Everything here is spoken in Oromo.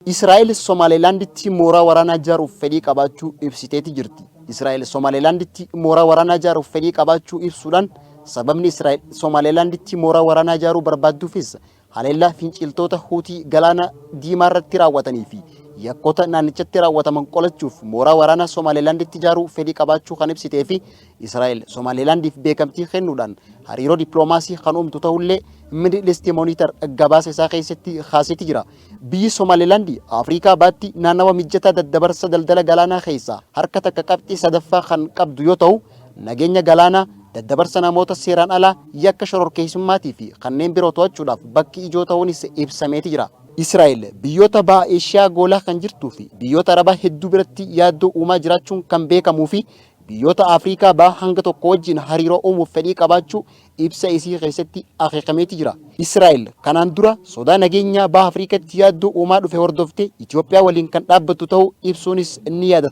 Israa'el Somaalilaanditti mooraa waraanaa ijaaruuf fedhii qabaachuu ibsiteeti jirti. Israa'el Somaalilaanditti mooraa waraanaa ijaaruuf fedhii qabaachuu ibsuudhaan sababni Israa'el Somaalilaanditti mooraa waraanaa ijaaruu barbaadduufis haleellaa finciltoota Huutii galaana diimaa irratti raawwatanii fi yakkoota naannichatti raawwataman qolachuuf mooraa waraanaa Somaalilaanditti ijaaruu fedhii qabaachuu kan ibsitee fi Israa'el Somaalilaandiif beekamtii kennuudhaan hariiroo dippiloomaasii kan uumtu ta'ullee Middle East Monitor gabaasa isaa keessatti kaaseeti jira. Biyyi Somaalilaandi Afrikaa baatti naannawa mijataa daddabarsa daldala galaanaa keessaa harka takka qabxii sadaffaa kan qabdu yoo ta'u nageenya galaanaa daddabarsa namoota seeraan alaa yakka shororkeessummaatii fi kanneen biroo to'achuudhaaf bakki ijoo ta'uunis ibsameeti jira. Israa'el biyyoota baha Eeshiyaa goolaa kan jirtuu fi biyyoota Arabaa hedduu biratti yaaddoo uumaa jiraachuun kan beekamuu fi biyyoota Afrikaa baha hanga tokko wajjin hariiroo uumuuf fedhii qabaachuu ibsa isii keessatti akeekameeti jira. Israa'el kanaan dura sodaa nageenyaa baha Afrikaatti yaaddoo uumaa dhufe hordoftee Itoophiyaa waliin kan dhaabbattu ta'uu ibsuunis ni yaadata.